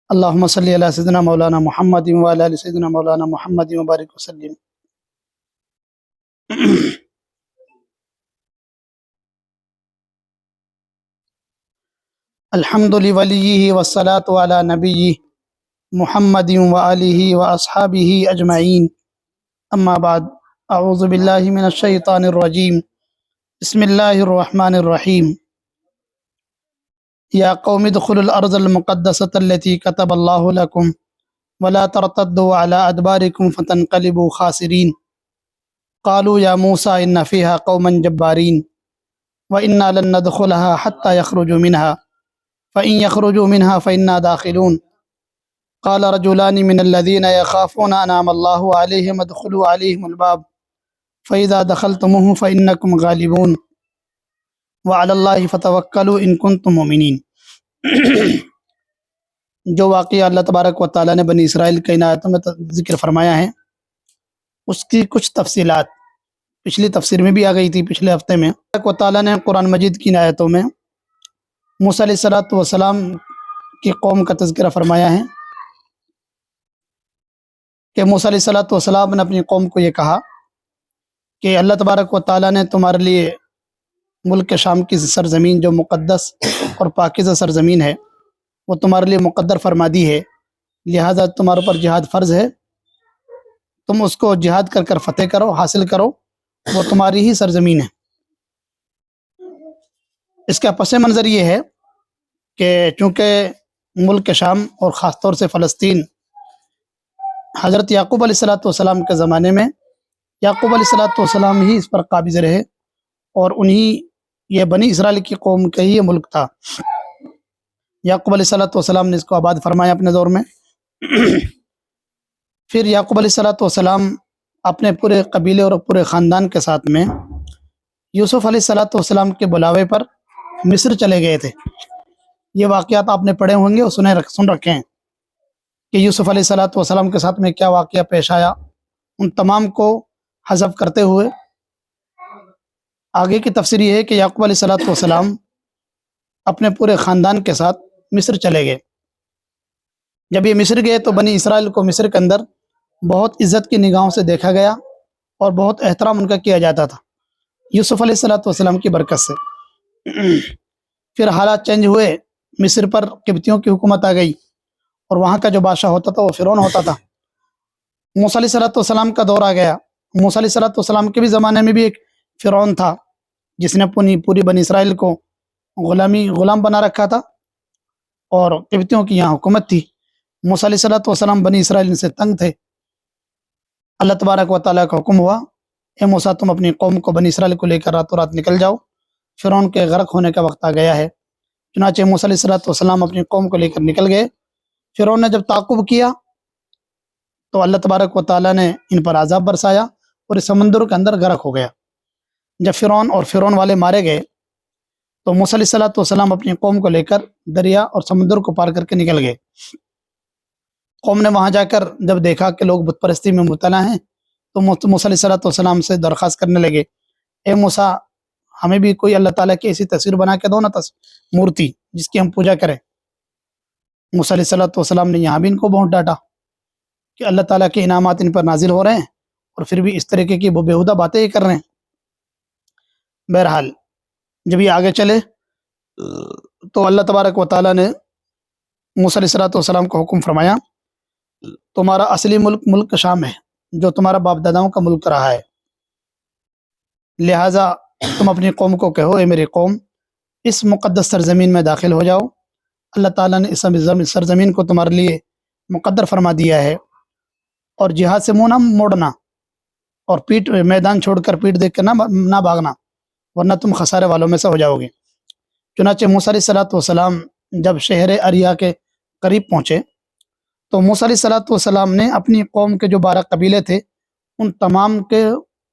اللهم صل على سيدنا مولانا محمد وعلى ال سيدنا مولانا محمد وبارك وسلم. الحمد لوليه والصلاة على نبيه محمد وآله وأصحابه أجمعين. أما بعد، أعوذ بالله من الشيطان الرجيم. بسم الله الرحمن الرحيم. يا قوم ادخلوا الأرض المقدسة التي كتب الله لكم ولا ترتدوا على أدباركم فتنقلبوا خاسرين. قالوا يا موسى إن فيها قوما جبارين وإنا لن ندخلها حتى يخرجوا منها فإن يخرجوا منها فإنا داخلون. قال رجلان من الذين يخافون أنعم الله عليهم ادخلوا عليهم الباب فإذا دخلتموه فإنكم غالبون وعلى الله فتوکلوا ان کنتم مؤمنین. جو واقعہ اللہ تبارک و تعالیٰ نے بنی اسرائیل کے ان آیتوں میں ذکر فرمایا ہے، اس کی کچھ تفصیلات پچھلی تفسیر میں بھی آ گئی تھی پچھلے ہفتے میں. اللہ تبارک و تعالیٰ نے قرآن مجید کی ان آیتوں میں موسیٰ علیہ السلام کی قوم کا تذکرہ فرمایا ہے کہ موسیٰ علیہ السلام نے اپنی قوم کو یہ کہا کہ اللہ تبارک و تعالیٰ نے تمہارے لیے ملک شام کی سرزمین جو مقدس اور پاکیزہ سرزمین ہے وہ تمہارے لیے مقدر فرما دی ہے، لہٰذا تمہارے پر جہاد فرض ہے، تم اس کو جہاد کر کر فتح کرو، حاصل کرو، وہ تمہاری ہی سرزمین ہے. اس کا پس منظر یہ ہے کہ چونکہ ملک شام اور خاص طور سے فلسطین حضرت یعقوب علیہ السلام کے زمانے میں یعقوب علیہ السلام ہی اس پر قابض رہے اور انہی یہ بنی اسرائیل کی قوم کا ہی یہ ملک تھا. یعقوب علیہ السلام نے اس کو آباد فرمایا اپنے دور میں. پھر یعقوب علیہ السلام اپنے پورے قبیلے اور پورے خاندان کے ساتھ میں یوسف علیہ السلام کے بلاوے پر مصر چلے گئے تھے. یہ واقعات آپ نے پڑھے ہوں گے اور سن رکھے ہیں کہ یوسف علیہ السلام کے ساتھ میں کیا واقعہ پیش آیا. ان تمام کو حذف کرتے ہوئے آگے کی تفسیر یہ ہے کہ یعقوب علیہ السلام اپنے پورے خاندان کے ساتھ مصر چلے گئے. جب یہ مصر گئے تو بنی اسرائیل کو مصر کے اندر بہت عزت کی نگاہوں سے دیکھا گیا اور بہت احترام ان کا کیا جاتا تھا یوسف علیہ السلام کی برکت سے. پھر حالات چینج ہوئے، مصر پر قبطیوں کی حکومت آ گئی اور وہاں کا جو بادشاہ ہوتا تھا وہ فرعون ہوتا تھا. موسیٰ علیہ السلام کا دور آ گیا. موسیٰ علیہ السلام کے بھی زمانے میں بھی ایک فرعون تھا جس نے پوری بنی اسرائیل کو غلام بنا رکھا تھا اور قبطیوں کی یہاں حکومت تھی. موسیٰ علیہ السلام بنی اسرائیل سے تنگ تھے. اللہ تبارک و تعالیٰ کا حکم ہوا، اے موسیٰ تم اپنی قوم کو بنی اسرائیل کو لے کر راتوں رات نکل جاؤ، فرعون کے غرق ہونے کا وقت آ گیا ہے. چنانچہ موسیٰ علیہ السلام اپنی قوم کو لے کر نکل گئے. فرعون نے جب تعاقب کیا تو اللہ تبارک و تعالیٰ نے ان پر عذاب برسایا اور اس سمندر کے اندر غرق ہو گیا. جب فرعون اور فرعون والے مارے گئے تو موسیٰ علیہ السلام اپنی قوم کو لے کر دریا اور سمندر کو پار کر کے نکل گئے. قوم نے وہاں جا کر جب دیکھا کہ لوگ بت پرستی میں مبتلا ہیں تو موسیٰ علیہ السلام سے درخواست کرنے لگے، اے موسیٰ ہمیں بھی کوئی اللہ تعالیٰ کی ایسی تصویر بنا کے دو نا، مورتی جس کی ہم پوجا کریں. موسیٰ علیہ السلام نے یہاں بھی ان کو بہت ڈانٹا کہ اللہ تعالیٰ کے انعامات ان پر نازل ہو رہے ہیں اور پھر بھی اس طریقے کی بےہودہ باتیں یہ کر رہے ہیں. بہرحال جب یہ آگے چلے تو اللہ تبارک و تعالیٰ نے موسیٰ علیہ السلام کو حکم فرمایا، تمہارا اصلی ملک شام ہے جو تمہارا باپ داداؤں کا ملک رہا ہے، لہٰذا تم اپنی قوم کو کہو، اے میری قوم اس مقدس سرزمین میں داخل ہو جاؤ. اللہ تعالیٰ نے اس سرزمین کو تمہارے لیے مقدر فرما دیا ہے اور جہاد سے منہ نہ موڑنا اور میدان چھوڑ کر پیٹ دیکھ کر نہ بھاگنا ورنہ تم خسارے والوں میں سے ہو جاؤ گے. چنانچہ موسیٰ علیہ السلام جب شہر اریا کے قریب پہنچے تو موسیٰ علیہ السلام نے اپنی قوم کے جو 12 قبیلے تھے ان تمام کے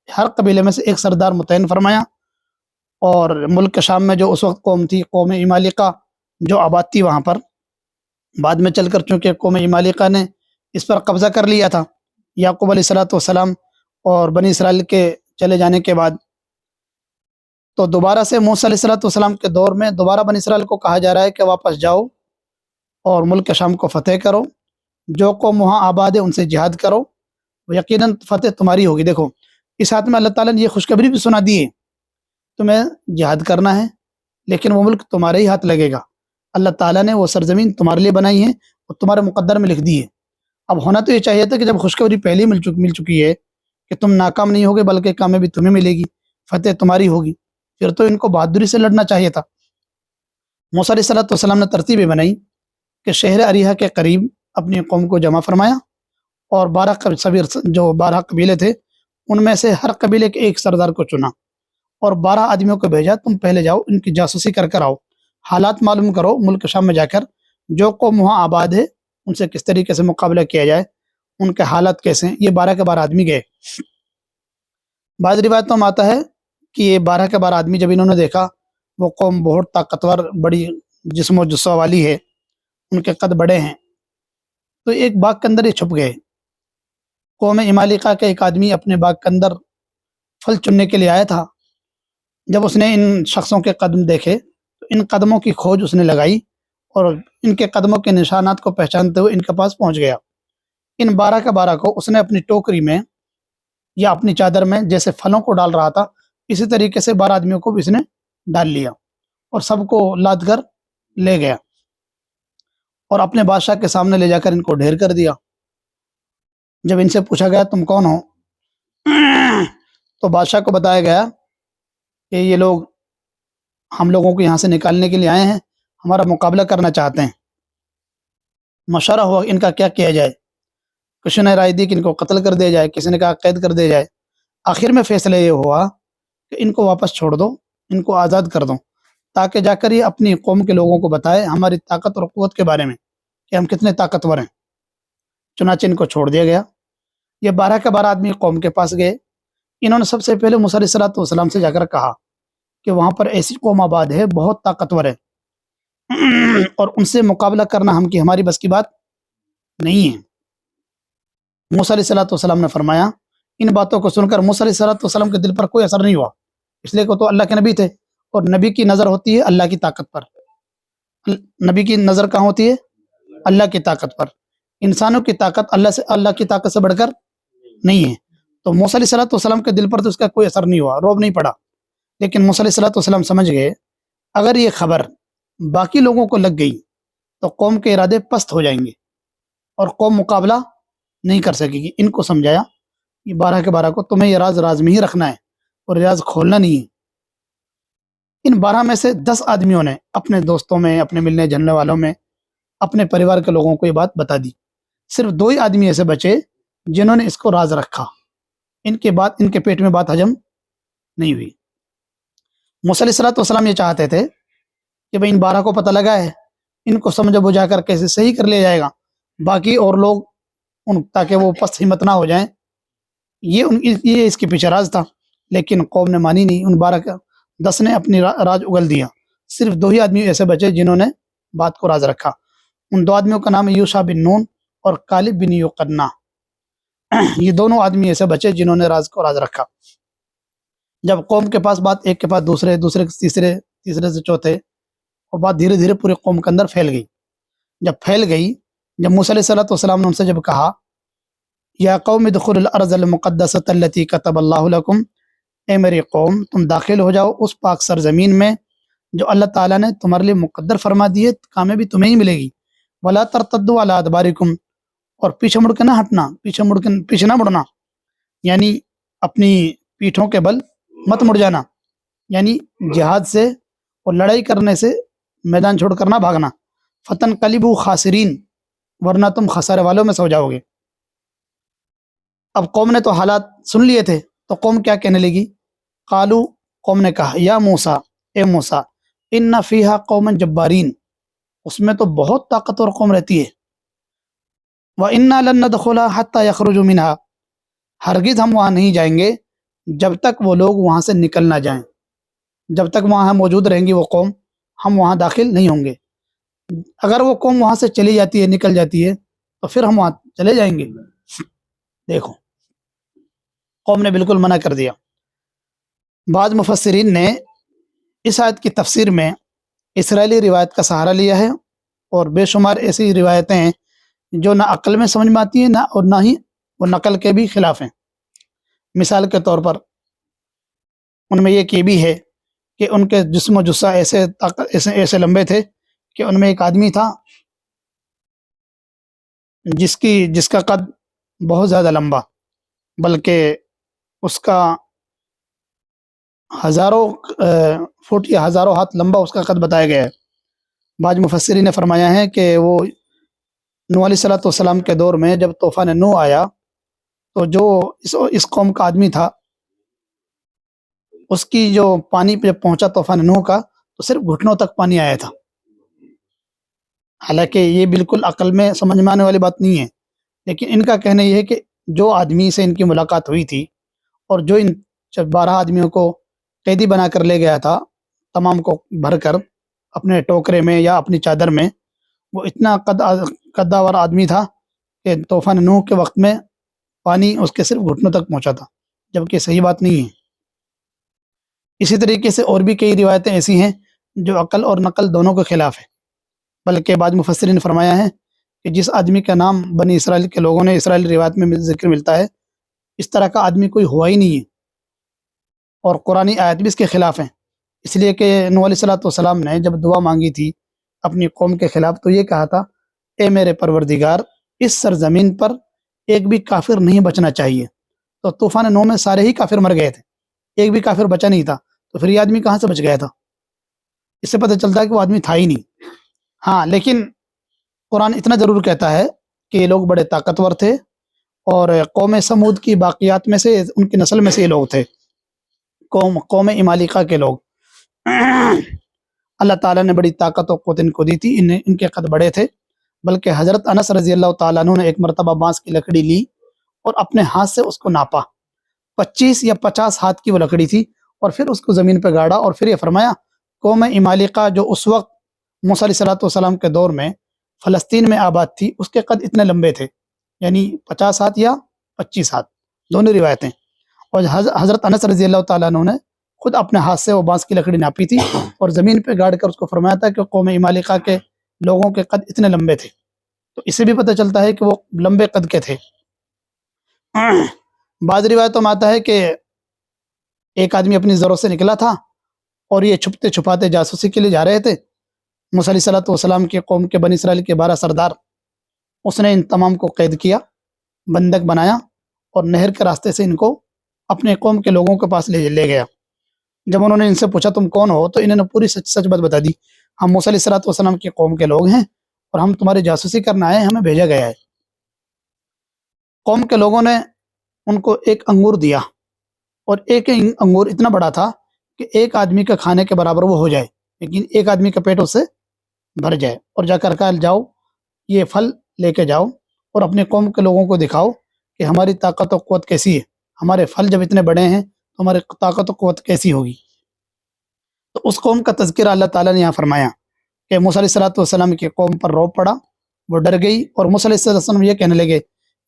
ہر قبیلے میں سے ایک سردار متعین فرمایا اور ملک شام میں جو اس وقت قوم تھی، قوم عمالقہ جو آباد تھی وہاں پر، بعد میں چل کر چونکہ قوم عمالقہ نے اس پر قبضہ کر لیا تھا یعقوب علیہ السلام اور بنی اسرائیل کے چلے جانے کے بعد، تو دوبارہ سے موسیٰ علیہ السلام کے دور میں دوبارہ بنی اسرائیل کو کہا جا رہا ہے کہ واپس جاؤ اور ملک شام کو فتح کرو، جو قوم وہاں آباد ہے ان سے جہاد کرو، یقیناً فتح تمہاری ہوگی۔ دیکھو اس ہاتھ میں اللہ تعالیٰ نے یہ خوشخبری بھی سنا دی ہے، تمہیں جہاد کرنا ہے لیکن وہ ملک تمہارے ہی ہاتھ لگے گا، اللہ تعالیٰ نے وہ سرزمین تمہارے لیے بنائی ہے اور تمہارے مقدر میں لکھ دی ہے۔ اب ہونا تو یہ چاہیے تھا کہ جب خوشخبری پہلے ہی مل چکی ہے کہ تم ناکام نہیں ہوگے بلکہ کامیابی تمہیں ملے گی، فتح تمہاری ہوگی، پھر تو ان کو بہادری سے لڑنا چاہیے تھا۔ موسیٰ علیہ السلام نے ترتیبیں بنائی کہ شہر اریحا کے قریب اپنی قوم کو جمع فرمایا اور 12 قبیلے تھے ان میں سے ہر قبیلے کے ایک سردار کو چنا اور 12 آدمیوں کو بھیجا، تم پہلے جاؤ ان کی جاسوسی کر آؤ، حالات معلوم کرو، ملک شام میں جا کر جو قوم وہاں آباد ہے ان سے کس طریقے سے مقابلہ کیا جائے، ان کے حالات کیسے ہیں۔ یہ 12 کے 12 آدمی گئے۔ بعض روایتوں میں آتا ہے کہ یہ 12 کے 12 آدمی جب انہوں نے دیکھا وہ قوم بہت طاقتور، بڑی جسم و جثہ والی ہے، ان کے قد بڑے ہیں، تو ایک باغ کے اندر یہ چھپ گئے۔ قوم عمالقہ کا ایک آدمی اپنے باغ کے اندر پھل چننے کے لیے آیا تھا، جب اس نے ان شخصوں کے قدم دیکھے تو ان قدموں کی کھوج اس نے لگائی اور ان کے قدموں کے نشانات کو پہچانتے ہوئے ان کے پاس پہنچ گیا۔ ان 12 کے 12 کو اس نے اپنی ٹوکری میں یا اپنی چادر میں جیسے پھلوں کو ڈال رہا تھا اسی طریقے سے 12 آدمیوں کو بھی اس نے ڈال لیا اور سب کو لاد کر لے گیا اور اپنے بادشاہ کے سامنے لے جا کر ان کو ڈھیر کر دیا۔ جب ان سے پوچھا گیا تم کون ہو تو بادشاہ کو بتایا گیا کہ یہ لوگ ہم لوگوں کو یہاں سے نکالنے کے لیے آئے ہیں، ہمارا مقابلہ کرنا چاہتے ہیں۔ مشورہ ہوا ان کا کیا کیا جائے، کسی نے رائے دی کہ ان کو قتل کر دیا جائے، کسی نے کہا قید کر دیا جائے۔ آخر میں فیصلہ یہ ہوا کہ ان کو واپس چھوڑ دو، ان کو آزاد کر دو تاکہ جا کر یہ اپنی قوم کے لوگوں کو بتائے ہماری طاقت اور قوت کے بارے میں کہ ہم کتنے طاقتور ہیں۔ چنانچہ ان کو چھوڑ دیا گیا۔ یہ 12 کے 12 آدمی قوم کے پاس گئے۔ انہوں نے سب سے پہلے موسیٰ علیہ السلام سے جا کر کہا کہ وہاں پر ایسی قوم آباد ہے بہت طاقتور ہے اور ان سے مقابلہ کرنا ہماری بس کی بات نہیں ہے۔ موسیٰ علیہ السلام نے فرمایا، ان باتوں کو سن کر موسیٰ علیہ السلام کے دل پر کوئی اثر نہیں ہوا، اس لیے کہ تو اللہ کے نبی تھے اور نبی کی نظر ہوتی ہے اللہ کی طاقت پر۔ نبی کی نظر کہاں ہوتی ہے؟ اللہ کی طاقت پر۔ انسانوں کی طاقت اللہ کی طاقت سے بڑھ کر نہیں ہے۔ تو موسیٰ علیہ السلام کے دل پر تو اس کا کوئی اثر نہیں ہوا، روب نہیں پڑا، لیکن موسیٰ علیہ السلام سمجھ گئے اگر یہ خبر باقی لوگوں کو لگ گئی تو قوم کے ارادے پست ہو جائیں گے اور قوم مقابلہ نہیں کر سکے گی۔ ان کو سمجھایا یہ 12 کے 12 کو تمہیں یہ راز میں ہی رکھنا ہے اور راز کھولنا نہیں ہے۔ ان 12 میں سے 10 آدمیوں نے اپنے دوستوں میں، اپنے ملنے جلنے والوں میں، اپنے پریوار کے لوگوں کو یہ بات بتا دی۔ صرف 2 ہی آدمی ایسے بچے جنہوں نے اس کو راز رکھا، ان کے پیٹ میں بات ہجم نہیں ہوئی۔ موسیٰ علیہ السلام یہ چاہتے تھے کہ بھئی ان 12 کو پتہ لگا ہے، ان کو سمجھ بجھا کر کیسے صحیح کر لیا جائے گا، باقی اور لوگ تاکہ وہ پست ہمت نہ ہو جائیں، یہ اس کے پیچھے راز تھا۔ لیکن قوم نے مانی نہیں، ان 12 کا 10 نے اپنی راز اگل دیا۔ صرف 2 ہی آدمی ایسے بچے جنہوں نے بات کو راز رکھا۔ ان 2 آدمیوں کا نام ہے یوشع بن نون اور کالب بن یقنہ۔ یہ دونوں آدمی ایسے بچے جنہوں نے راز کو راز رکھا۔ جب قوم کے پاس بات ایک کے پاس دوسرے کے تیسرے سے چوتھے، اور بات دھیرے دھیرے پورے قوم کے اندر پھیل گئی۔ جب موسیٰ علیہ السلام نے ان سے جب کہا یا قوم ادخلوا الارض المقدسۃ التی کتب اللہ لکم، اے میری قوم تم داخل ہو جاؤ اس پاک سرزمین میں جو اللہ تعالیٰ نے تمہارے لیے مقدر فرما دی ہے، کامیابی تمہیں ہی ملے گی۔ ولا ترتدوا علی ادبارکم، اور پیچھے مڑ کے نہ ہٹنا، پیچھے نہ مڑنا، یعنی اپنی پیٹھوں کے بل مت مڑ جانا، یعنی جہاد سے اور لڑائی کرنے سے میدان چھوڑ کر نہ بھاگنا۔ فتنقلبوا خاسرین، ورنہ تم خسارے والوں میں سو جاؤ گے۔ اب قوم نے تو حالات سن لیے تھے، تو قوم کیا کہنے لگی؟ قالو، قوم نے کہا یا موسیٰ، اے موسیٰ، ان فیہا قوما جبارین، اس میں تو بہت طاقتور قوم رہتی ہے۔ وَإِنَّا لَن نَدْخُلَهَا حَتَّى يَخْرُجُوا مِنْهَا، ہرگز ہم وہاں نہیں جائیں گے جب تک وہ لوگ وہاں سے نکل نہ جائیں، جب تک وہاں موجود رہیں گی وہ قوم، ہم وہاں داخل نہیں ہوں گے۔ اگر وہ قوم وہاں سے چلی جاتی ہے، نکل جاتی ہے، تو پھر ہم وہاں چلے جائیں گے۔ دیکھو قوم نے بالکل منع کر دیا۔ بعض مفسرین نے اس آیت کی تفسیر میں اسرائیلی روایت کا سہارا لیا ہے اور بے شمار ایسی روایتیں ہیں جو نہ عقل میں سمجھ میں آتی ہیں نہ ہی وہ نقل کے بھی خلاف ہیں۔ مثال کے طور پر ان میں یہ بھی ہے کہ ان کے جسم و جسہ ایسے لمبے تھے کہ ان میں ایک آدمی تھا جس کا قد بہت زیادہ لمبا، بلکہ اس کا ہزاروں فٹ یا ہزاروں ہاتھ لمبا اس کا قد بتایا گیا ہے۔ بعض مفسرین نے فرمایا ہے کہ وہ نوح علیہ السلام کے دور میں جب طوفان نوح آیا تو جو اس قوم کا آدمی تھا، اس کی جو پانی پہ پہنچا طوفان نوح کا تو صرف گھٹنوں تک پانی آیا تھا۔ حالانکہ یہ بالکل عقل میں سمجھ میں آنے والی بات نہیں ہے، لیکن ان کا کہنا یہ ہے کہ جو آدمی سے ان کی ملاقات ہوئی تھی اور جو ان 12 آدمیوں کو قیدی بنا کر لے گیا تھا، تمام کو بھر کر اپنے ٹوکرے میں یا اپنی چادر میں، وہ اتنا قداور آدمی تھا کہ طوفان نوح کے وقت میں پانی اس کے صرف گھٹنوں تک پہنچا تھا، جبکہ صحیح بات نہیں ہے۔ اسی طریقے سے اور بھی کئی روایتیں ایسی ہیں جو عقل اور نقل دونوں کے خلاف ہے، بلکہ بعض مفسرین نے فرمایا ہے کہ جس آدمی کا نام بنی اسرائیل کے لوگوں نے اسرائیلی روایت میں ذکر ملتا ہے، اس طرح کا آدمی کوئی ہوا ہی نہیں ہے، اور قرآنی آیت بھی اس کے خلاف ہیں۔ اس لیے کہ نوح علیہ السلام نے جب دعا مانگی تھی اپنی قوم کے خلاف تو یہ کہا تھا، اے میرے پروردگار، اس سرزمین پر ایک بھی کافر نہیں بچنا چاہیے۔ تو طوفان نوح میں سارے ہی کافر مر گئے تھے، ایک بھی کافر بچا نہیں تھا، تو پھر یہ آدمی کہاں سے بچ گیا تھا؟ اس سے پتہ چلتا ہے کہ وہ آدمی تھا ہی نہیں۔ ہاں، لیکن قرآن اتنا ضرور کہتا ہے کہ یہ لوگ بڑے طاقتور تھے، اور قوم سمود کی باقیات میں سے ان کی نسل میں سے یہ لوگ تھے، قوم عمالقہ کے لوگ۔ اللہ تعالیٰ نے بڑی طاقت و قوت ان کو دی تھی، ان کے قد بڑے تھے، بلکہ حضرت انس رضی اللہ تعالیٰ عنہ نے ایک مرتبہ بانس کی لکڑی لی اور اپنے ہاتھ سے اس کو ناپا، 25 یا 50 ہاتھ کی وہ لکڑی تھی، اور پھر اس کو زمین پہ گاڑا، اور پھر یہ فرمایا، قوم عمالقہ جو اس وقت موسیٰ علیہ السلام کے دور میں فلسطین میں آباد تھی، اس کے قد اتنے لمبے تھے، یعنی 50 ہاتھ یا 25 ہاتھ، دونوں روایتیں۔ اور حضرت انس رضی اللہ تعالیٰ عنہ نے خود اپنے ہاتھ سے وہ بانس کی لکڑی ناپی تھی اور زمین پہ گاڑ کر اس کو فرمایا تھا کہ قوم عمالقہ کے لوگوں کے قد اتنے لمبے تھے۔ تو اس سے بھی پتہ چلتا ہے کہ وہ لمبے قد کے تھے۔ بعض روایتوں میں آتا ہے کہ ایک آدمی اپنی ضرورت سے نکلا تھا اور یہ چھپتے چھپاتے جاسوسی کے لیے جا رہے تھے۔ موسیٰ علیہ السلام کی قوم کے بنی اسرائیل کے 12 سردار، اس نے ان تمام کو قید کیا، بندک بنایا، اور نہر کے راستے سے ان کو اپنے قوم کے لوگوں کے پاس لے گیا۔ جب انہوں نے ان سے پوچھا تم کون ہو، تو انہوں نے پوری سچ بات بتا دی، ہم موسیٰ علیہ السلام کی قوم کے لوگ ہیں اور ہم تمہاری جاسوسی کرنا آئے ہیں، ہمیں بھیجا گیا ہے۔ قوم کے لوگوں نے ان کو ایک انگور دیا، اور ایک انگور اتنا بڑا تھا کہ ایک آدمی کا کھانے کے برابر وہ ہو جائے، لیکن ایک آدمی کا پیٹ اس سے بھر جائے، اور جا کر کہا جاؤ یہ پھل لے کے جاؤ اور اپنے قوم کے لوگوں کو دکھاؤ کہ ہماری طاقت و قوت کیسی ہے، ہمارے پھل جب اتنے بڑے ہیں تو ہماری طاقت و قوت کیسی ہوگی۔ تو اس قوم کا تذکرہ اللہ تعالیٰ نے یہاں فرمایا کہ موسیٰ علیہ السلام کی قوم پر رعب پڑا، وہ ڈر گئی، اور موسیٰ علیہ السلام یہ کہنے لگے،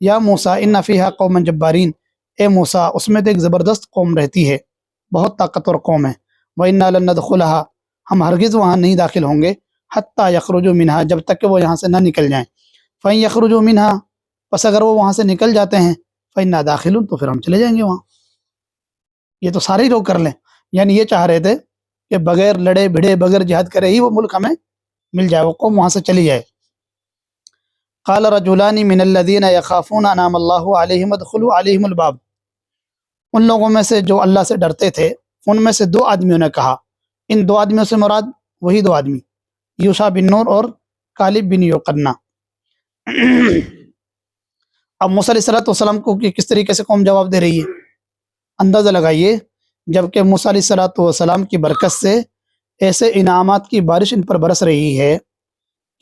یا موسیٰ ان فیہا قوما جبارین، اے موسیٰ اس میں تو ایک زبردست قوم رہتی ہے، بہت طاقتور قوم ہے، وَإِنَّا لَن نَدْخُلَهَا، ہم ہرگز وہاں نہیں داخل ہوں گے، حتیٰ یخرجوا منہا، جب تک کہ وہ یہاں سے نہ نکل جائیں، فَإِن یخرجوا منہا، پس اگر وہ وہاں سے نکل جاتے ہیں، فَإِنَّا دَاخِلُونَ، تو پھر ہم چلے جائیں گے وہاں۔ یہ تو سارے ہی لوگ کر لیں، یعنی یہ چاہ رہے تھے کہ بغیر لڑے بھڑے بغیر جہاد کرے ہی وہ ملک ہمیں مل جائے، وہ قوم وہاں سے چلی جائے۔ قال رجلان من الذين يخافون انعم الله عليهم ادخلوا عليهم الباب، ان لوگوں میں سے جو اللہ سے ڈرتے تھے ان میں سے 2 آدمیوں نے کہا، ان 2 آدمیوں سے مراد وہی 2 آدمی، یوشع بن نون اور کالب بن یوقنا۔ اب موسیٰ علیہ السلام کو کس طریقے سے قوم جواب دے رہی ہے، اندازہ لگائیے، جبکہ موسیٰ علیہ السلام کی برکت سے ایسے انعامات کی بارش ان پر برس رہی ہے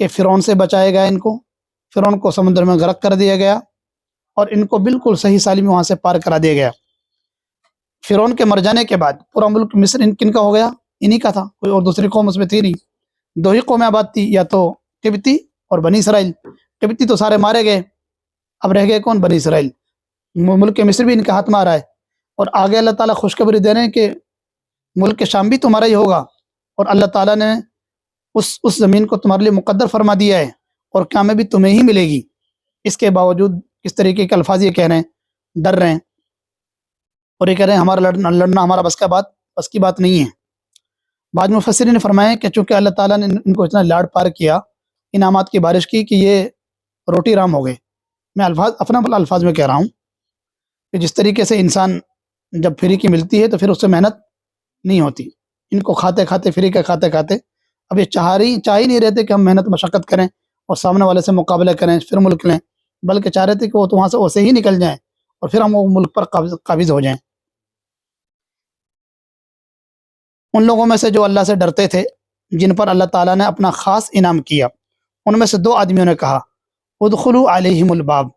کہ فرعون سے بچایا گیا، ان کو فرعون کو سمندر میں غرق کر دیا گیا، اور ان کو بالکل صحیح سالم وہاں سے پار کرا دیا گیا۔ فرعون کے مر جانے کے بعد پورا ملک مصر کن کا ہو گیا؟ انہی کا تھا، کوئی اور دوسری قوم اس میں تھی نہیں، 2 ہی قومیں آباد تھی، یا تو قبطی اور بنی اسرائیل۔ قبطی تو سارے مارے گئے، اب رہ گئے کون؟ بنی اسرائیل۔ ملک مصر بھی ان کے ہاتھ میں آ رہا ہے، اور آگے اللہ تعالیٰ خوشخبری دے رہے ہیں کہ ملک شام بھی تمہارا ہی ہوگا، اور اللہ تعالیٰ نے اس زمین کو تمہارے لیے مقدر فرما دیا ہے اور کامیابی تمہیں ہی ملے گی. اس کے باوجود کس طریقے کے الفاظ یہ کہہ رہے ہیں، ڈر رہے ہیں اور یہ کہہ رہے ہیں ہمارا لڑنا ہمارا بس کی بات نہیں ہے. بعض مفسرین نے فرمایا کہ چونکہ اللہ تعالیٰ نے ان کو اتنا لاڑ پار کیا، انعامات کی بارش کی، کہ یہ روٹی رام ہو گئے. میں اپنا الفاظ میں کہہ رہا ہوں کہ جس طریقے سے انسان جب فری کی ملتی ہے تو پھر اس سے محنت نہیں ہوتی. ان کو کھاتے کھاتے فری کا کھاتے کھاتے اب یہ چاہ ہی نہیں رہتے کہ ہم محنت مشقت کریں اور سامنے والے سے مقابلہ کریں پھر ملک لیں، بلکہ چاہ رہے تھے کہ وہ تو وہاں سے ویسے ہی نکل جائیں اور پھر ہم وہ ملک پر قابض ہو جائیں. ان لوگوں میں سے جو اللہ سے ڈرتے تھے، جن پر اللہ تعالیٰ نے اپنا خاص انعام کیا، ان میں سے 2 آدمیوں نے کہا ادخلوا علیہم الباب.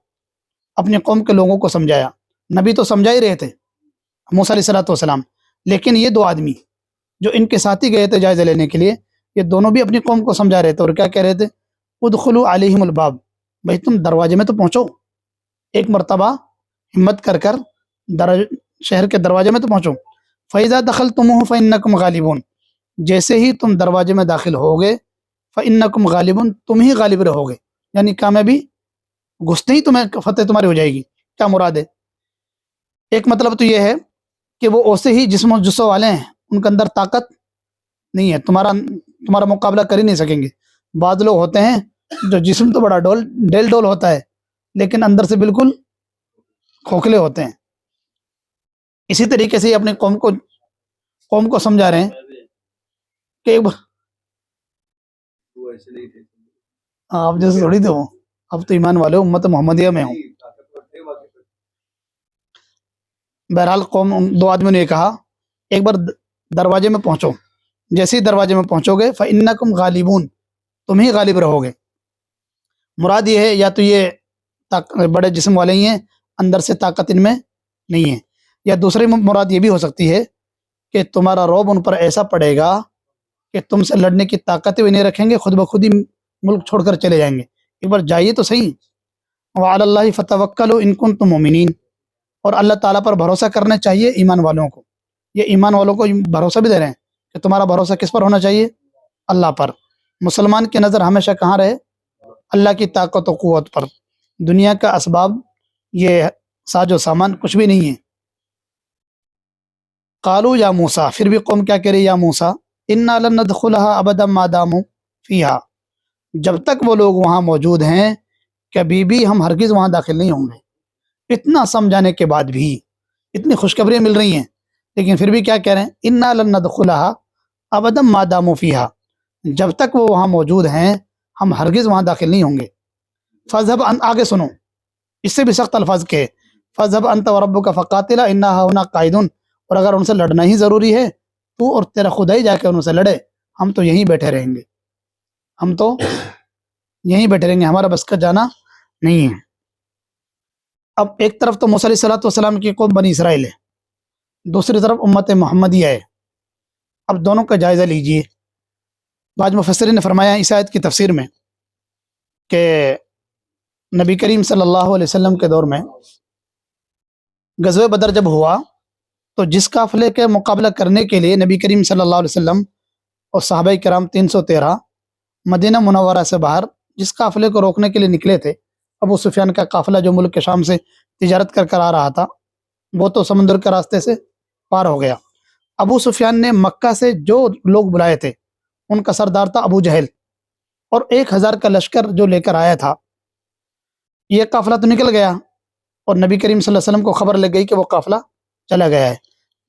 اپنی قوم کے لوگوں کو سمجھایا. نبی تو سمجھا ہی رہے تھے موسیٰ علیہ الصلوۃ والسلام، لیکن یہ 2 آدمی جو ان کے ساتھ ہی گئے تھے جائزہ لینے کے لیے، یہ دونوں بھی اپنی قوم کو سمجھا رہے تھے. اور کیا کہہ رہے تھے؟ ادخلوا علیہم الباب، بھائی تم دروازے میں تو پہنچو. ایک مرتبہ ہمت کر شہر کے دروازے میں تو پہنچو. فَإِذَا دَخَلْتُمُوهُ فَإِنَّكُمْ غَالِبُونَ، جیسے ہی تم دروازے میں داخل ہوگے، فَإِنَّكُمْ غَالِبُونَ، تم ہی غالب رہو گے، یعنی کامیابی گھستے ہی فتح تمہاری ہو جائے گی. کیا مراد ہے؟ ایک مطلب تو یہ ہے کہ وہ ایسے ہی جسم و جسو والے ہیں، ان کے اندر طاقت نہیں ہے، تمہارا مقابلہ کر ہی نہیں سکیں گے. بعض لوگ ہوتے ہیں جو جسم تو بڑا ڈیل ڈول ہوتا ہے لیکن اندر سے بالکل کھوکھلے ہوتے ہیں. اسی طریقے سے اپنے قوم کو سمجھا رہے ہیں کہ آپ جیسے تھوڑی تھے، اب تو ایمان والے امت محمدیہ میں ہوں. بہرحال 2 آدمیوں نے کہا ایک بار دروازے میں پہنچو. جیسے ہی دروازے میں پہنچو گے فَإِنَّكُمْ غَالِبُونَ، تم ہی غالب رہو گے. مراد یہ ہے یا تو یہ بڑے جسم والے ہی ہیں، اندر سے طاقت ان میں نہیں ہے، یا دوسری مراد یہ بھی ہو سکتی ہے کہ تمہارا رعب ان پر ایسا پڑے گا کہ تم سے لڑنے کی طاقت بھی نہیں رکھیں گے، خود بخود ہی ملک چھوڑ کر چلے جائیں گے. ایک بار جائیے تو صحیح. وَعَلَى اللَّهِ فَتَوَكَّلُوا إِن كُنتُم مُؤْمِنِينَ، اور اللہ تعالیٰ پر بھروسہ کرنا چاہیے ایمان والوں کو. یہ ایمان والوں کو بھروسہ بھی دے رہے ہیں کہ تمہارا بھروسہ کس پر ہونا چاہیے؟ اللہ پر. مسلمان کی نظر ہمیشہ کہاں رہے؟ اللہ کی طاقت و قوت پر. دنیا کا اسباب، یہ ساز و سامان کچھ بھی نہیں ہے. قالوا یا موسیٰ، پھر بھی قوم کیا کہہ رہی؟ یا موسیٰ انا لن ندخلها ابدا ما داموا فیہا، جب تک وہ لوگ وہاں موجود ہیں کبھی بھی ہم ہرگز وہاں داخل نہیں ہوں گے. اتنا سمجھانے کے بعد بھی، اتنی خوشخبریاں مل رہی ہیں، لیکن پھر بھی کیا کہہ رہے ہیں؟ انا لن ندخلها ابدا ما داموا فیہا، جب تک وہ وہاں موجود ہیں ہم ہرگز وہاں داخل نہیں ہوں گے. فَاذْهَبْ، آگے سنو، اس سے بھی سخت الفاظ کے فَاذْهَبْ أَنْتَ وَرَبُّكَ فَقَاتِلَا إِنَّا هَاهُنَا قَاعِدُونَ، اور اگر ان سے لڑنا ہی ضروری ہے تو اور تیرا خدا ہی جا کے ان سے لڑے، ہم تو یہیں بیٹھے رہیں گے، ہمارا بس کا جانا نہیں ہے. اب ایک طرف تو موسیٰ علیہ الصلوۃ والسلام کی قوم بنی اسرائیل ہے، دوسری طرف امت محمدیہ ہے. اب دونوں کا جائزہ لیجئے. بعض مفسرین نے فرمایا اس آیت کی تفسیر میں کہ نبی کریم صلی اللہ علیہ وسلم کے دور میں غزوہ بدر جب ہوا تو جس قافلے کے مقابلہ کرنے کے لیے نبی کریم صلی اللہ علیہ وسلم اور صحابہ کرام 313 مدینہ منورہ سے باہر جس قافلے کو روکنے کے لیے نکلے تھے، ابو سفیان کا قافلہ جو ملک کے شام سے تجارت کر آ رہا تھا، وہ تو سمندر کے راستے سے پار ہو گیا. ابو سفیان نے مکہ سے جو لوگ بلائے تھے ان کا سردار تھا ابو جہل، اور 1000 کا لشکر جو لے کر آیا تھا. یہ قافلہ تو نکل گیا اور نبی کریم صلی اللہ علیہ وسلم کو خبر لگ گئی کہ وہ قافلہ چلا گیا ہے،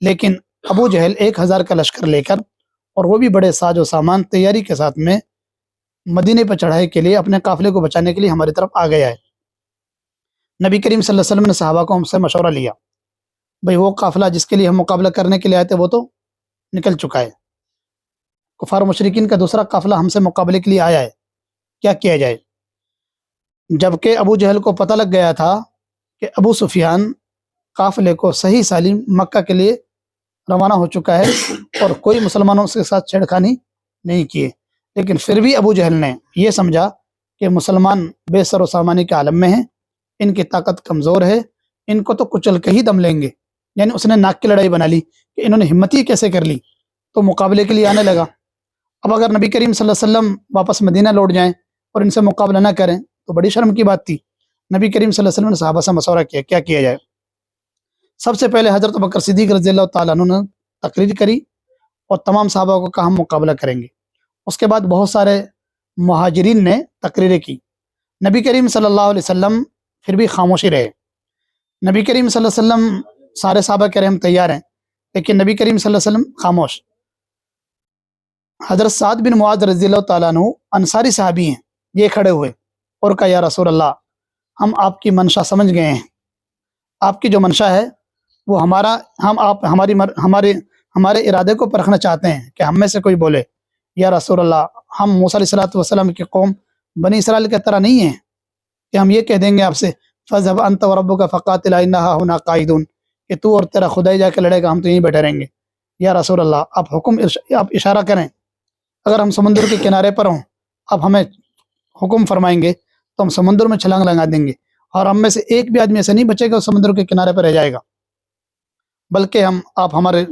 لیکن ابو جہل 1000 کا لشکر لے کر، اور وہ بھی بڑے ساز و سامان تیاری کے ساتھ میں، مدینے پر چڑھائی کے لیے اپنے قافلے کو بچانے کے لیے ہماری طرف آ گیا ہے. نبی کریم صلی اللہ علیہ وسلم نے صحابہ کو ہم سے مشورہ لیا، بھئی وہ قافلہ جس کے لیے ہم مقابلہ کرنے کے لیے آئے تھے وہ تو نکل چکا ہے، کفار مشرکین کا دوسرا قافلہ ہم سے مقابلے کے لیے آیا ہے، کیا کیا جائے؟ جبکہ ابو جہل کو پتہ لگ گیا تھا کہ ابو سفیان قافلے کو صحیح سالم مکہ کے لیے روانہ ہو چکا ہے اور کوئی مسلمانوں کے ساتھ چھیڑخانی نہیں کیے، لیکن پھر بھی ابو جہل نے یہ سمجھا کہ مسلمان بے سر و سامانی کے عالم میں ہیں، ان کی طاقت کمزور ہے، ان کو تو کچل کے ہی دم لیں گے. یعنی اس نے ناک کی لڑائی بنا لی کہ انہوں نے ہمت ہی کیسے کر لی، تو مقابلے کے لیے آنے لگا. اب اگر نبی کریم صلی اللہ علیہ وسلم واپس مدینہ لوٹ جائیں اور ان سے مقابلہ نہ کریں تو بڑی شرم کی بات تھی۔ نبی کریم صلی اللہ علیہ وسلم نے صحابہ سے مشورہ کیا کیا جائے۔ سب سے پہلے حضرت ابوبکر صدیق رضی اللہ تعالیٰ عنہ نے تقریر کری اور تمام صحابہ کو کہا ہم مقابلہ کریں گے۔ اس کے بعد بہت سارے مہاجرین نے تقریریں کی۔ نبی کریم صلی اللہ علیہ وسلم پھر بھی خاموشی رہے۔ نبی کریم صلی اللہ علیہ وسلم سارے صحابہ کہہ رہے ہم تیار ہیں، لیکن نبی کریم صلی اللہ علیہ وسلم خاموش۔ حضرت سعد بن معاذ رضی اللہ تعالیٰ عنہ انصاری صحابی ہیں، یہ کھڑے ہوئے اور کہا یا رسول اللہ ہم آپ کی منشا سمجھ گئے ہیں، آپ کی جو منشا ہے وہ ہمارے ارادے کو پرکھنا چاہتے ہیں کہ ہم میں سے کوئی بولے یا رسول اللہ ہم موسیٰ علیہ السلام کی قوم بنی اسرائیل کی طرح نہیں ہیں کہ ہم یہ کہہ دیں گے آپ سے فَاذْهَبْ أَنْتَ وَرَبُّكَ فَقَاتِلَا إِنَّا هَاهُنَا قَاعِدُونَ کہ تو اور تیرا خدائی جا کے لڑے گا، ہم تو یہیں بیٹھے رہیں گے۔ یا رسول اللہ آپ اشارہ کریں، اگر ہم سمندر کے کنارے پر ہوں آپ ہمیں حکم فرمائیں گے تو ہم سمندر میں چھلانگ لگا دیں گے، اور ہم میں سے ایک بھی آدمی ایسا نہیں بچے گا سمندر کے کنارے پر رہ جائے گا، بلکہ آپ ہمارے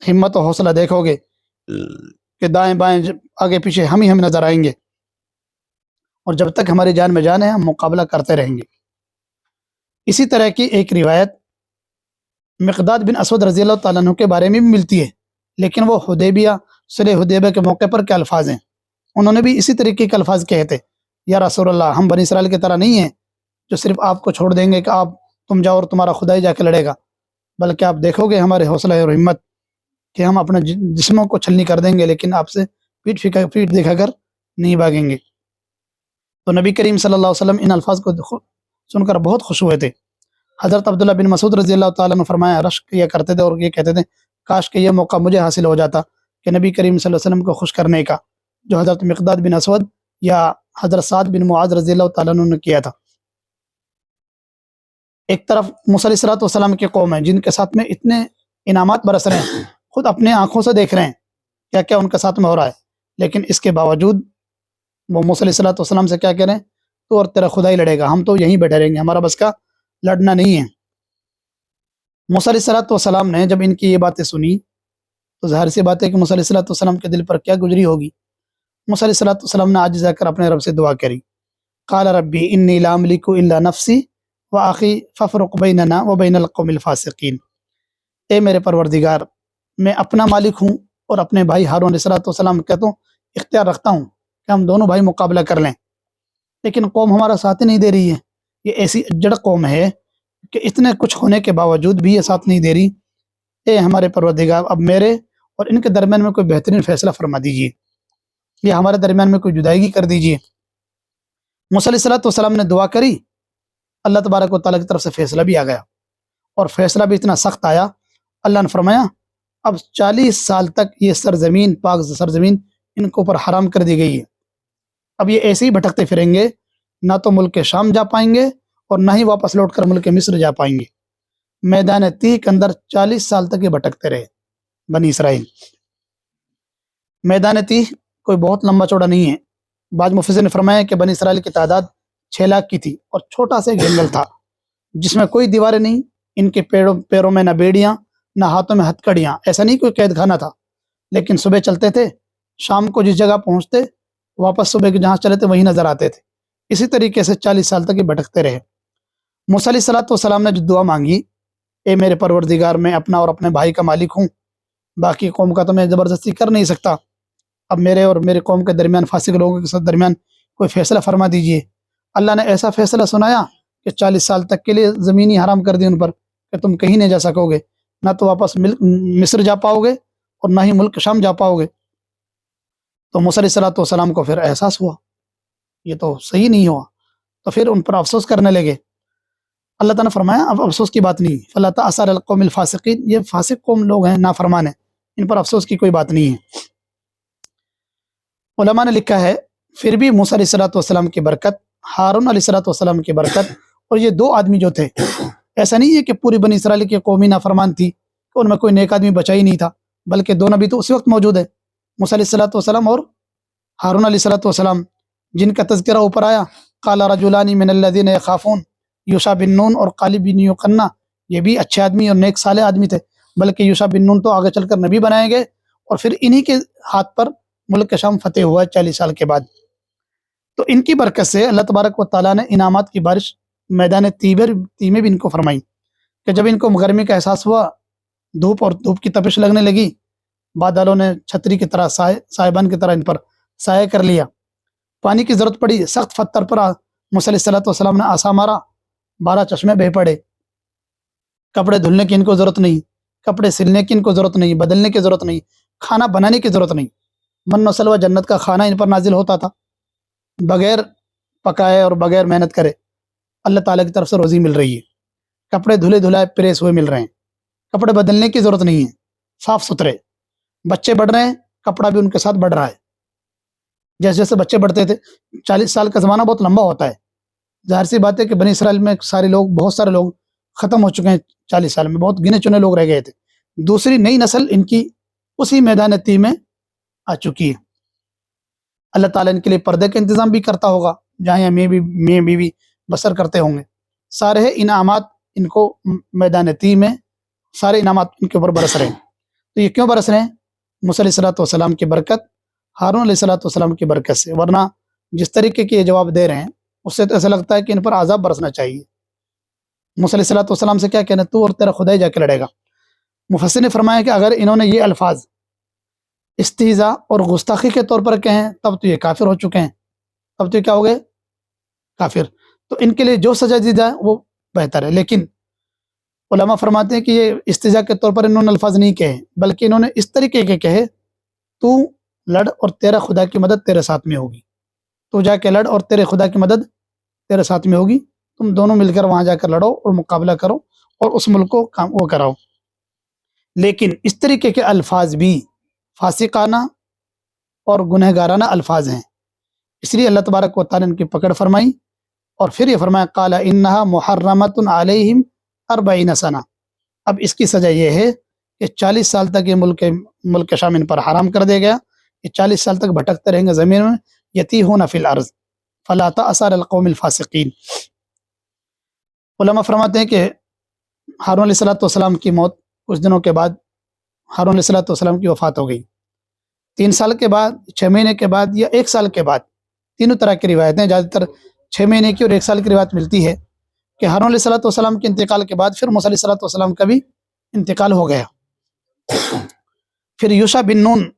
ہمت و حوصلہ دیکھو گے کہ دائیں بائیں آگے پیچھے ہم نظر آئیں گے، اور جب تک ہماری جان میں جان ہے ہم مقابلہ کرتے رہیں گے۔ اسی طرح کی ایک روایت مقداد بن اسود رضی اللہ تعالیٰ عنہ کے بارے میں بھی ملتی ہے، لیکن وہ صلح حدیبیہ کے موقع پر کیا الفاظ ہیں، انہوں نے بھی اسی طریقے کے الفاظ کہے تھے یا رسول اللہ ہم بنی اسرائیل کی طرح نہیں ہیں جو صرف آپ کو چھوڑ دیں گے کہ تم جاؤ اور تمہارا خدائی جا کے لڑے گا، بلکہ آپ دیکھو گے ہمارے حوصلہ اور ہمت کہ ہم اپنے جسموں کو چھلنی کر دیں گے لیکن آپ سے پیٹ دکھا کر نہیں بھاگیں گے۔ تو نبی کریم صلی اللہ علیہ وسلم ان الفاظ کو سن کر بہت خوش ہوئے تھے۔ حضرت عبداللہ بن مسعود رضی اللہ تعالیٰ نے فرمایا رشک کیا کرتے تھے اور یہ کہتے تھے کاش کہ یہ موقع مجھے حاصل ہو جاتا کہ نبی کریم صلی اللہ علیہ وسلم کو خوش کرنے کا، جو حضرت مقداد بن اسود یا حضرت سعد بن معاذ رضی اللہ تعالیٰ عنہ نے کیا تھا۔ ایک طرف موسیٰ علیہ السلام کی قوم ہے جن کے ساتھ میں اتنے انعامات برس رہے ہیں، خود اپنے آنکھوں سے دیکھ رہے ہیں کیا کیا ان کے ساتھ میں ہو رہا ہے، لیکن اس کے باوجود وہ موسیٰ علیہ السلام سے کیا کہہ رہے ہیں تو اور تیرا خدا ہی لڑے گا، ہم تو یہیں بیٹھے رہیں گے، ہمارا بس کا لڑنا نہیں ہے۔ موسیٰ علیہ السلام نے جب ان کی یہ باتیں سنی تو ظاہر سی بات ہے کہ موسیٰ علیہ السلام کے دل پر کیا گزری ہوگی۔ موسیٰ علیہ السلام نے عاجز آ کر اپنے رب سے دعا کری، قال ربی انی لا املک الا نفسی واخی فافرق بیننا وبین القوم الفاسقین، اے میرے پروردگار میں اپنا مالک ہوں اور اپنے بھائی ہارون علیہ السلام کہتا ہوں اختیار رکھتا ہوں کہ ہم دونوں بھائی مقابلہ کر لیں، لیکن قوم ہمارا ساتھ نہیں دے رہی ہے، یہ ایسی جڑ قوم ہے کہ اتنے کچھ ہونے کے باوجود بھی یہ ساتھ نہیں دے رہی۔ اے ہمارے پروردگار اب میرے اور ان کے درمیان میں کوئی بہترین فیصلہ فرما دیجیے، یا ہمارے درمیان میں کوئی جدائیگی کر دیجیے۔ موسیٰ علیہ السلام نے دعا کری، اللہ تبارک و تعالیٰ کی طرف سے فیصلہ بھی آ گیا، اور فیصلہ بھی اتنا سخت آیا، اللہ نے فرمایا اب 40 سال تک یہ سرزمین پاک سرزمین ان کو اوپر حرام کر دی گئی ہے، اب یہ ایسے ہی بھٹکتے پھریں گے، نہ تو ملک شام جا پائیں گے اور نہ ہی واپس لوٹ کر ملک مصر جا پائیں گے۔ میدان تیہ کے اندر 40 سال تک یہ بھٹکتے رہے بنی اسرائیل۔ میدان تیہ کوئی بہت لمبا چوڑا نہیں ہے، بعض مفسرین نے فرمایا کہ بنی اسرائیل کی تعداد 6 لاکھ کی تھی اور چھوٹا سے جنگل تھا جس میں کوئی دیواریں نہیں، ان کے پیروں میں نہ بیڑیاں نہ ہاتھوں میں ہتھکڑیاں، ایسا نہیں کوئی قید خانہ تھا، لیکن صبح چلتے تھے، شام کو جس جگہ پہنچتے واپس صبح کے جہاں چلے تھے وہیں نظر آتے تھے۔ اسی طریقے سے 40 سال تک یہ بھٹکتے رہے۔ موسیٰ علیہ السلام نے جو دعا مانگی، اے میرے پروردگار میں اپنا اور اپنے بھائی کا مالک ہوں، باقی قوم کا تو میں زبردستی کر نہیں سکتا، اب میرے اور میرے قوم کے درمیان فاسق لوگوں کے ساتھ درمیان کوئی فیصلہ فرما دیجئے۔ اللہ نے ایسا فیصلہ سنایا کہ 40 سال تک کے لیے زمینی حرام کر دی ان پر کہ تم کہیں نہیں جا سکو گے، نہ تو واپس مصر جا پاؤ گے اور نہ ہی ملک شام جا پاؤ گے۔ تو موسیٰ علیہ السلام کو پھر احساس ہوا یہ تو صحیح نہیں ہوا، تو پھر ان پر افسوس کرنے لگے۔ اللہ تعالیٰ نے فرمایا اب افسوس کی بات نہیں، فَلَا تَأْسَ عَلَى الْقَوْمِ الْفَاسِقِينَ، یہ فاسق قوم لوگ ہیں، نافرمان ہیں، ان پر افسوس کی کوئی بات نہیں ہے۔ علماء نے لکھا ہے پھر بھی موسیٰ علیہ السلام کی برکت، ہارون علیہ السلام کی برکت، اور یہ 2 آدمی جو تھے، ایسا نہیں ہے کہ پوری بنی اسرائیل کی قومی نافرمان تھی کہ ان میں کوئی نیک آدمی بچا ہی نہیں تھا، بلکہ 2 نبی تو اسی وقت موجود ہے، موسیٰ علیہ السلام اور ہارون علیہ السلام، جن کا تذکرہ اوپر آیا، قال رجلان من الذین یخافون یوشع بن نون اور قالب بن یوقنا، یہ بھی اچھے آدمی اور نیک صالح آدمی تھے، بلکہ یوشع بن نون تو آگے چل کر نبی بنائے گئے اور پھر انہی کے ہاتھ پر ملک شام فتح ہوا 40 سال کے بعد. تو ان کی برکت سے اللہ تبارک و تعالیٰ نے انعامات کی بارش میدان تی میں بھی ان کو فرمائی کہ جب ان کو گرمی کا احساس ہوا، دھوپ کی تپش لگنے لگی، بادلوں نے چھتری کی طرح صاحبان کی طرح ان پر سایہ کر لیا، پانی کی ضرورت پڑی، سخت پتھر پر موسیٰ علیہ الصلوۃ والسلام نے عصا مارا، 12 چشمے بہہ پڑے. کپڑے دھلنے کی ان کو ضرورت نہیں، کپڑے سلنے کی ان کو ضرورت نہیں، بدلنے کی ضرورت نہیں، کھانا بنانے کی ضرورت نہیں. من و سلوہ جنت کا کھانا ان پر نازل ہوتا تھا، بغیر پکائے اور بغیر محنت کرے اللہ تعالیٰ کی طرف سے روزی مل رہی ہے. کپڑے دھلے دھلائے پریس ہوئے مل رہے ہیں، کپڑے بدلنے کی ضرورت نہیں ہے، صاف ستھرے. بچے بڑھ رہے ہیں، کپڑا بھی ان کے ساتھ بڑھ رہا ہے. جیسے جیسے بچے بڑھتے تھے، 40 سال کا زمانہ بہت لمبا ہوتا ہے. ظاہر سی بات ہے کہ بنی اسرائیل میں بہت سارے لوگ ختم ہو چکے ہیں 40 سال میں، بہت گنے چنے لوگ رہ گئے تھے. دوسری نئی نسل ان کی اسی میدان تی میں آ چکی ہے. اللہ تعالیٰ ان کے لیے پردے کا انتظام بھی کرتا ہوگا، جہاں میں بیوی بسر کرتے ہوں گے. سارے انعامات ان کو میدان تی میں، سارے انعامات ان کے اوپر برس رہے ہیں. تو یہ کیوں برس رہے ہیں؟ موسیٰ علیہ الصلوۃ والسلام کی برکت، ہارون علیہ الصلوۃ والسلام کی برکت سے. ورنہ جس طریقے کے یہ جواب دے رہے ہیں اس سے تو ایسا لگتا ہے کہ ان پر عذاب برسنا چاہیے. موسیٰ علیہ الصلوۃ والسلام سے کیا کہنا، تو اور تیرا خدا ہی جا کے لڑے گا. مفسر نے فرمایا کہ اگر انہوں نے یہ الفاظ استہزاء اور گستاخی کے طور پر کہیں تب تو یہ کافر ہو چکے ہیں، تب تو یہ کیا ہو گئے؟ کافر. تو ان کے لیے جو سزا دی جائے وہ بہتر ہے. لیکن علماء فرماتے ہیں کہ یہ استہزاء کے طور پر انہوں نے الفاظ نہیں کہے، بلکہ انہوں نے اس طریقے کے کہے، تو لڑ اور تیرا خدا کی مدد تیرے ساتھ میں ہوگی. تو جا کے لڑ اور تیرے خدا کی مدد تیرے ساتھ میں ہوگی. تم دونوں مل کر وہاں جا کر لڑو اور مقابلہ کرو اور اس ملک کو وہ کراؤ. لیکن اس طریقے کے الفاظ بھی فاسقانہ اور گنہگارانہ الفاظ ہیں. اس لیے اللہ تبارک و تعالیٰ نے ان کی پکڑ فرمائی اور پھر یہ فرمایا قال انہا محرمۃ علیہم 40 سنہ. اب اس کی سزا یہ ہے کہ 40 سال تک یہ ملک شام ان پر حرام کر دیا گیا. یہ 40 سال تک بھٹکتے رہیں گے زمین میں، یتیہون فی الارض فلا تأس علی القوم الفاسقین. علماء فرماتے ہیں کہ ہارون علیہ الصلوۃ والسلام کی موت کچھ دنوں کے بعد ہارون علیہ الصلوۃ والسلام کی وفات ہو گئی. 3 سال کے بعد، 6 مہینے کے بعد یا 1 سال کے بعد، تینوں طرح کی روایتیں، زیادہ تر 6 مہینے کی اور 1 سال کی روایت ملتی ہے کہ ہارون علیہ الصلوۃ والسلام کے انتقال کے بعد پھر موسیٰ علیہ الصلوۃ والسلام کا بھی انتقال ہو گیا. پھر یوشع بن نون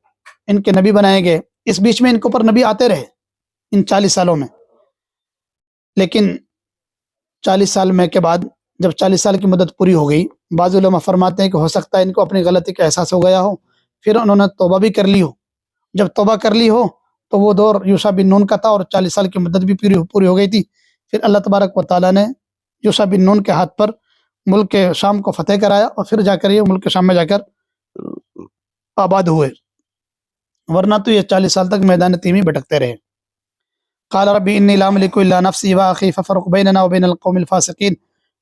ان کے نبی بنائے گئے. اس بیچ میں ان کے اوپر نبی آتے رہے ان 40 سالوں میں. لیکن 40 سال میں کے بعد جب 40 سال کی مدت پوری ہو گئی، بعض علماء فرماتے ہیں کہ ہو سکتا ہے ان کو اپنی غلطی کا احساس ہو گیا ہو، پھر انہوں نے توبہ بھی کر لی ہو. جب توبہ کر لی ہو تو وہ دور یوشع بن نون کا تھا اور 40 سال کی مدت بھی پوری ہو گئی تھی. پھر اللہ تبارک و تعالیٰ نے یوشع بن نون کے ہاتھ پر ملک شام کو فتح کرایا اور پھر جا کر یہ ملک شام میں جا کر آباد ہوئے. ورنہ تو یہ 40 سال تک میدان تی میں بھٹکتے رہے. قال ربی انی لا املک الا نفسی واخی ففرق بیننا وبین القوم الفاسقین.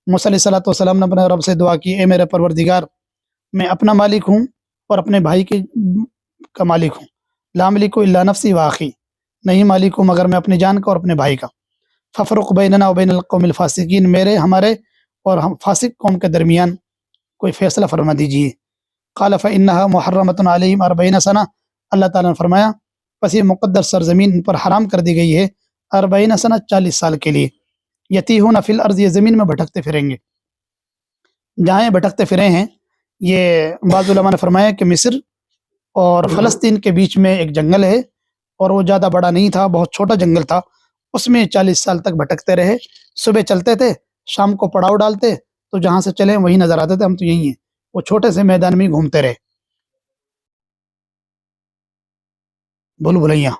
موسیٰ علیہ الصلوۃ والسلام نے اپنے رب سے دعا کی، اے میرے پروردگار، میں اپنا مالک ہوں اور اپنے بھائی کا مالک ہوں. لا املک الا نفسی واخی، نہیں مالک ہوں مگر میں اپنی جان کا اور اپنے بھائی کا. ففرق بیننا وبین القوم الفاسقین، میرے ہمارے اور ہم فاسق قوم کے درمیان کوئی فیصلہ فرما دیجیے. قال فإنها محرمۃ علیہم 40 سنہ. اللہ تعالیٰ نے فرمایا پس یہ مقدس سرزمین ان پر حرام کر دی گئی ہے 40 سنہ، 40 سال کے لیے. یتیہون فی الارض، یہ زمین میں بھٹکتے پھریں گے. جہاں یہ بھٹکتے پھرے ہیں، یہ بعض علماء نے فرمایا کہ مصر اور فلسطین کے بیچ میں ایک جنگل ہے اور وہ زیادہ بڑا نہیں تھا، بہت چھوٹا جنگل تھا. اس میں 40 سال تک بھٹکتے رہے. صبح چلتے تھے، شام کو پڑاؤ ڈالتے تو جہاں سے چلے وہی نظر آتے تھے، ہم تو یہی ہیں. وہ چھوٹے سے میدان میں گھومتے رہے. بھول بھلیا،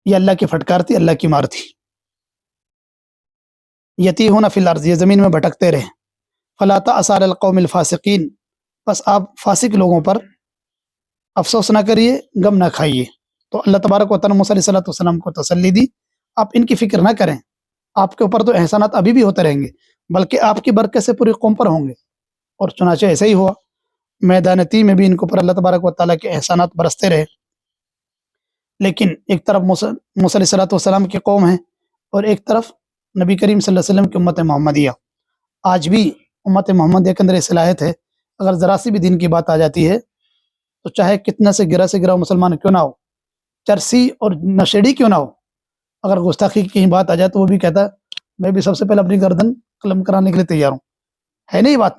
یہ اللہ کی پھٹکار تھی، اللہ کی مار تھی. یتیہون فی الارض، یہ زمین میں بھٹکتے رہے. فلا تأس علی القوم الفاسقین، بس آپ فاسق لوگوں پر افسوس نہ کریے، غم نہ کھائیے. تو اللہ تبارک و تعالیٰ موسیٰ علیہ الصلوۃ والسلام کو تسلی دی، آپ ان کی فکر نہ کریں، آپ کے اوپر تو احسانات ابھی بھی ہوتے رہیں گے، بلکہ آپ کی برکت سے پوری قوم پر ہوں گے. اور چنانچہ ایسا ہی ہوا. میدان تی میں بھی ان کے اوپر اللہ تبارک و تعالیٰ کے احسانات برستے رہے. لیکن ایک طرف موسیٰ علیہ الصلوۃ والسلام کی قوم ہے اور ایک طرف نبی کریم صلی اللہ علیہ وسلم کی امت محمدیہ. آج بھی امت محمدیہ کے اندر صلاحیت ہے، اگر ذرا سی بھی دین کی بات آ جاتی ہے تو چاہے کتنا سے گرا مسلمان کیوں نہ ہو، چرسی اور نشیڑی کیوں نہ ہو، اگر گستاخی کی کہیں بات آ جائے تو وہ بھی کہتا ہے میں بھی سب سے پہلے اپنی گردن قلم کرانے کے لیے تیار ہوں. ہے نہیں بات؟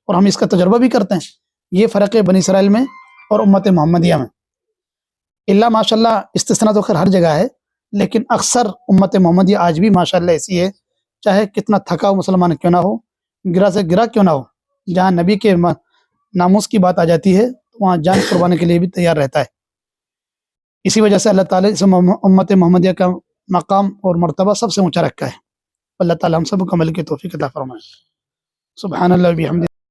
اور ہم اس کا تجربہ بھی کرتے ہیں. یہ فرق ہے بنی اسرائیل میں اور امت محمدیہ میں. اللہ ماشاء اللہ استثناء تو خیر ہر جگہ ہے، لیکن اکثر امت محمدیہ آج بھی ماشاء اللہ ایسی ہے، چاہے کتنا تھکا ہو مسلمان کیوں نہ ہو، گرا سے گرا کیوں نہ ہو، جہاں نبی کے ناموس کی بات آ جاتی ہے وہاں جان قربانے کے لیے بھی تیار رہتا ہے. اسی وجہ سے اللہ تعالیٰ اس امت محمدیہ کا مقام اور مرتبہ سب سے اونچا رکھا ہے. اللہ تعالیٰ ہم سب کو عمل کی توفیق عطا فرمائے. سبحان اللہ و بحمدہ.